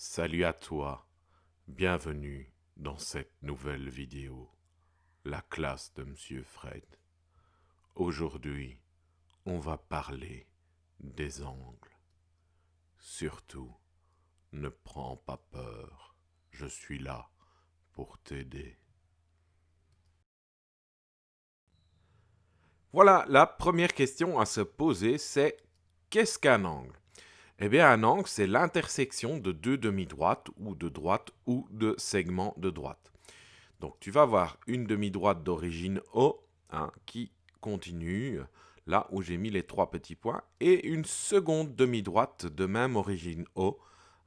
Salut à toi, bienvenue dans cette nouvelle vidéo, la classe de Monsieur Fred. Aujourd'hui, on va parler des angles. Surtout, ne prends pas peur, je suis là pour t'aider. Voilà, la première question à se poser, c'est qu'est-ce qu'un angle? Eh bien, un angle, c'est l'intersection de deux demi-droites ou de segments de droite. Donc tu vas avoir une demi-droite d'origine O qui continue là où j'ai mis les trois petits points et une seconde demi-droite de même origine O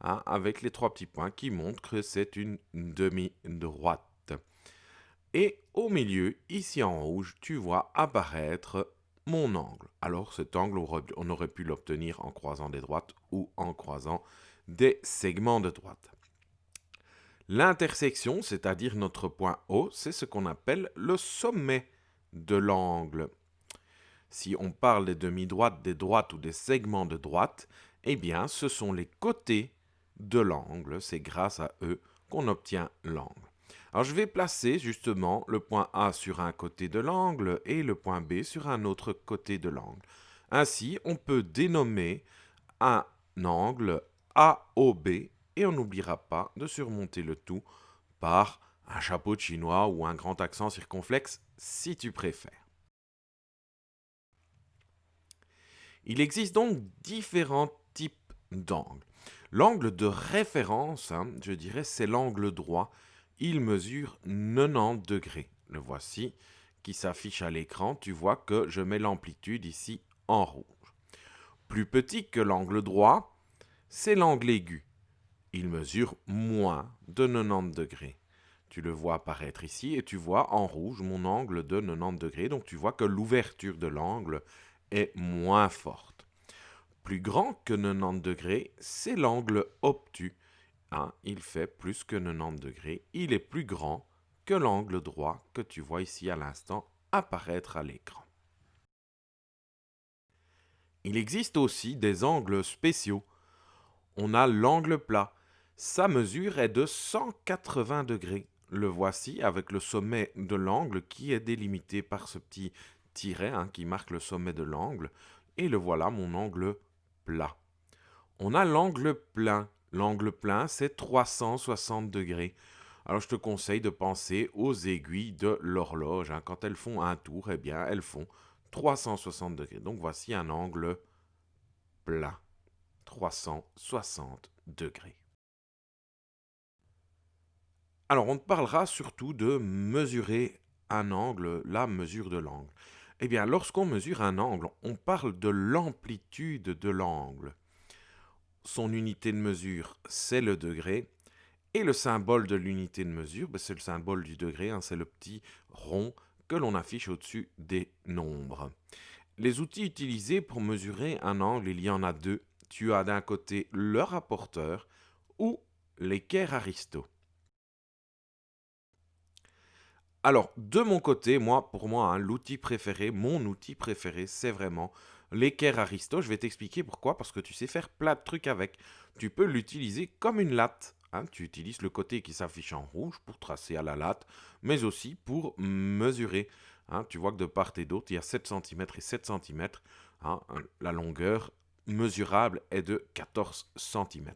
avec les trois petits points qui montrent que c'est une demi-droite. Et au milieu, ici en rouge, tu vois apparaître mon angle. Alors cet angle, on aurait pu l'obtenir en croisant des droites ou en croisant des segments de droite. L'intersection, c'est-à-dire notre point O, c'est ce qu'on appelle le sommet de l'angle. Si on parle des demi-droites, des droites ou des segments de droite, eh bien, ce sont les côtés de l'angle. C'est grâce à eux qu'on obtient l'angle. Alors, je vais placer justement le point A sur un côté de l'angle et le point B sur un autre côté de l'angle. Ainsi, on peut dénommer un angle AOB et on n'oubliera pas de surmonter le tout par un chapeau de chinois ou un grand accent circonflexe si tu préfères. Il existe donc différents types d'angles. L'angle de référence, je dirais, c'est l'angle droit. Il mesure 90 degrés. Le voici qui s'affiche à l'écran. Tu vois que je mets l'amplitude ici en rouge. Plus petit que l'angle droit, c'est l'angle aigu. Il mesure moins de 90 degrés. Tu le vois apparaître ici et tu vois en rouge mon angle de 90 degrés. Donc tu vois que l'ouverture de l'angle est moins forte. Plus grand que 90 degrés, c'est l'angle obtus. Il fait plus que 90 degrés. Il est plus grand que l'angle droit que tu vois ici à l'instant apparaître à l'écran. Il existe aussi des angles spéciaux. On a l'angle plat. Sa mesure est de 180 degrés. Le voici avec le sommet de l'angle qui est délimité par ce petit tiret qui marque le sommet de l'angle. Et le voilà, mon angle plat. On a l'angle plein. L'angle plein, c'est 360 degrés. Alors je te conseille de penser aux aiguilles de l'horloge. Quand elles font un tour, eh bien elles font 360 degrés. Donc voici un angle plat. 360 degrés. Alors, on parlera surtout de mesurer un angle, la mesure de l'angle. Eh bien, lorsqu'on mesure un angle, on parle de l'amplitude de l'angle. Son unité de mesure, c'est le degré. Et le symbole de l'unité de mesure, c'est le symbole du degré, c'est le petit rond que l'on affiche au-dessus des nombres. Les outils utilisés pour mesurer un angle, il y en a deux. Tu as d'un côté le rapporteur ou l'équerre Aristo. Alors, de mon côté, pour moi, l'outil préféré, mon outil préféré, c'est vraiment l'équerre Aristo. Je vais t'expliquer pourquoi, parce que tu sais faire plein de trucs avec. Tu peux l'utiliser comme une latte. Tu utilises le côté qui s'affiche en rouge pour tracer à la latte, mais aussi pour mesurer. Tu vois que de part et d'autre, il y a 7 cm et 7 cm. La longueur mesurable est de 14 cm.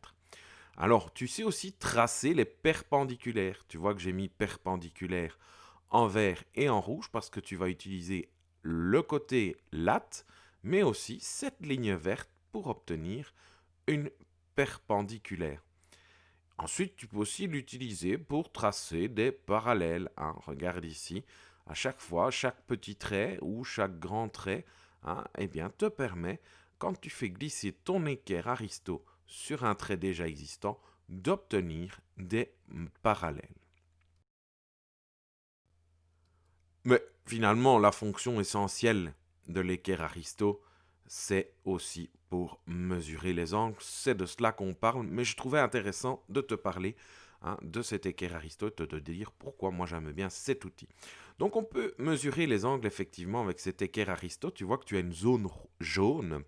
Alors, tu sais aussi tracer les perpendiculaires. Tu vois que j'ai mis perpendiculaire en vert et en rouge parce que tu vas utiliser le côté latte, mais aussi cette ligne verte pour obtenir une perpendiculaire. Ensuite, tu peux aussi l'utiliser pour tracer des parallèles. Regarde ici, à chaque fois, chaque petit trait ou chaque grand trait te permet, quand tu fais glisser ton équerre Aristo sur un trait déjà existant, d'obtenir des parallèles. Mais finalement, la fonction essentielle de l'équerre Aristo, c'est aussi pour mesurer les angles. C'est de cela qu'on parle, mais je trouvais intéressant de te parler de cet équerre Aristo et de te dire pourquoi moi j'aime bien cet outil. Donc on peut mesurer les angles effectivement avec cet équerre Aristo. Tu vois que tu as une zone jaune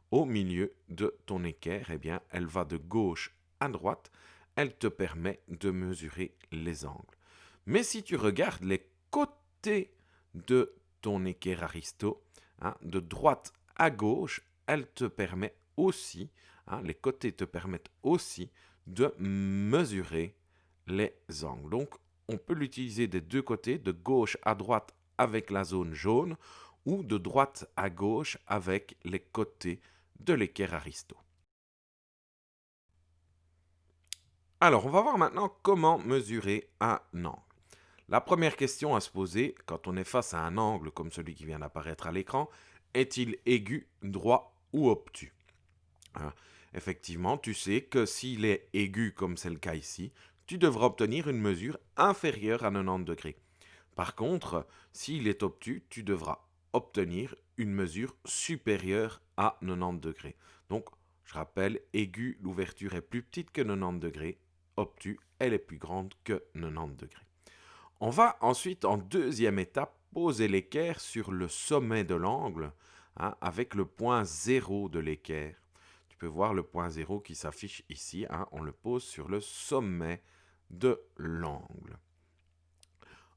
au milieu de ton équerre. Eh bien, elle va de gauche à droite, elle te permet de mesurer les angles. Mais si tu regardes les côtés de ton équerre Aristo, hein, de droite à gauche, elle te permet aussi, hein, les côtés te permettent aussi de mesurer les angles. Donc, on peut l'utiliser des deux côtés, de gauche à droite avec la zone jaune, ou de droite à gauche avec les côtés de l'équerre Aristo. Alors, on va voir maintenant comment mesurer un angle. La première question à se poser quand on est face à un angle comme celui qui vient d'apparaître à l'écran, est-il aigu, droit ou obtus? Hein, effectivement, tu sais que s'il est aigu comme c'est le cas ici, tu devras obtenir une mesure inférieure à 90 degrés. Par contre, s'il est obtus, tu devras obtenir une mesure supérieure à 90 degrés. Donc, je rappelle, aigu, l'ouverture est plus petite que 90 degrés. Obtus, elle est plus grande que 90 degrés. On va ensuite, en deuxième étape, poser l'équerre sur le sommet de l'angle, hein, avec le point 0 de l'équerre. Tu peux voir le point 0 qui s'affiche ici, hein, on le pose sur le sommet de l'angle.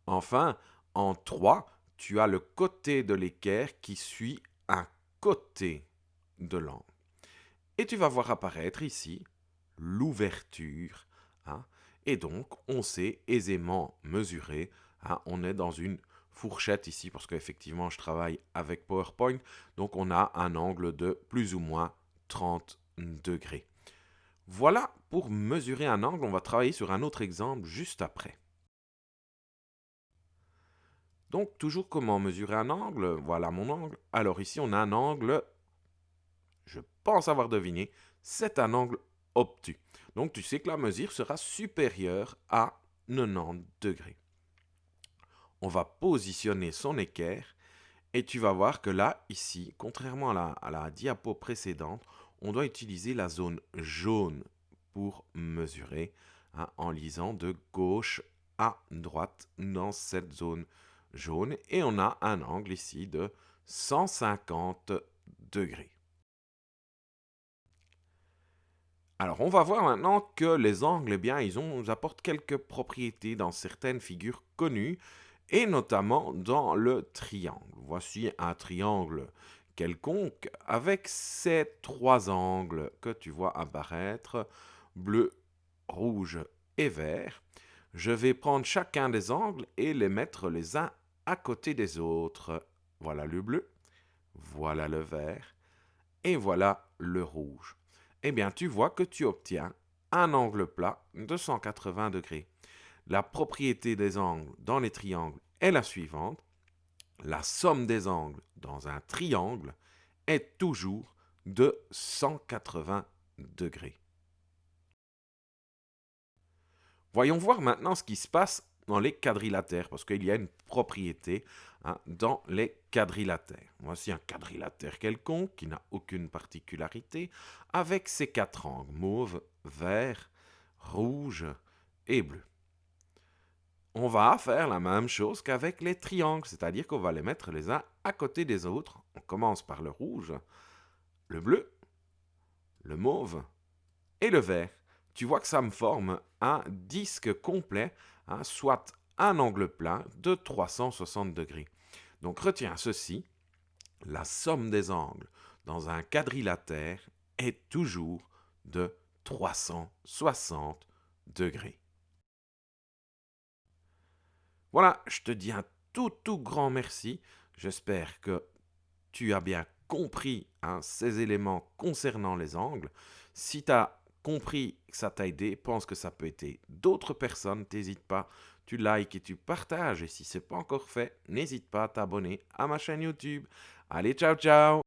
Enfin, en 3, tu as le côté de l'équerre qui suit un côté de l'angle. Et tu vas voir apparaître ici l'ouverture, hein, et donc on sait aisément mesurer, hein, on est dans une fourchette ici, parce qu'effectivement je travaille avec PowerPoint, donc on a un angle de plus ou moins 30 degrés. Voilà pour mesurer un angle, on va travailler sur un autre exemple juste après. Donc, toujours comment mesurer un angle? Voilà mon angle. Alors ici, on a un angle, je pense avoir deviné, c'est un angle obtus. Donc, tu sais que la mesure sera supérieure à 90 degrés. On va positionner son équerre et tu vas voir que là, ici, contrairement à la diapo précédente, on doit utiliser la zone jaune pour mesurer, hein, en lisant de gauche à droite dans cette zone jaune. Et on a un angle ici de 150 degrés. Alors, on va voir maintenant que les angles, eh bien, nous apportent quelques propriétés dans certaines figures connues, et notamment dans le triangle. Voici un triangle quelconque avec ces trois angles que tu vois apparaître, bleu, rouge et vert. Je vais prendre chacun des angles et les mettre les uns à côté des autres. Voilà le bleu, voilà le vert et voilà le rouge. Eh bien, tu vois que tu obtiens un angle plat de 180 degrés. La propriété des angles dans les triangles est la suivante. La somme des angles dans un triangle est toujours de 180 degrés. Voyons voir maintenant ce qui se passe dans les quadrilatères, parce qu'il y a une propriété, hein, dans les quadrilatères. Voici un quadrilatère quelconque qui n'a aucune particularité, avec ses quatre angles, mauve, vert, rouge et bleu. On va faire la même chose qu'avec les triangles, c'est-à-dire qu'on va les mettre les uns à côté des autres. On commence par le rouge, le bleu, le mauve et le vert. Tu vois que ça me forme un disque complet, hein, soit un angle plat de 360 degrés. Donc retiens ceci, la somme des angles dans un quadrilatère est toujours de 360 degrés. Voilà, je te dis un tout grand merci. J'espère que tu as bien compris, hein, ces éléments concernant les angles. Si tu as compris que ça t'a aidé, pense que ça peut aider d'autres personnes, n'hésite pas, tu likes et tu partages. Et si ce n'est pas encore fait, n'hésite pas à t'abonner à ma chaîne YouTube. Allez, ciao ciao!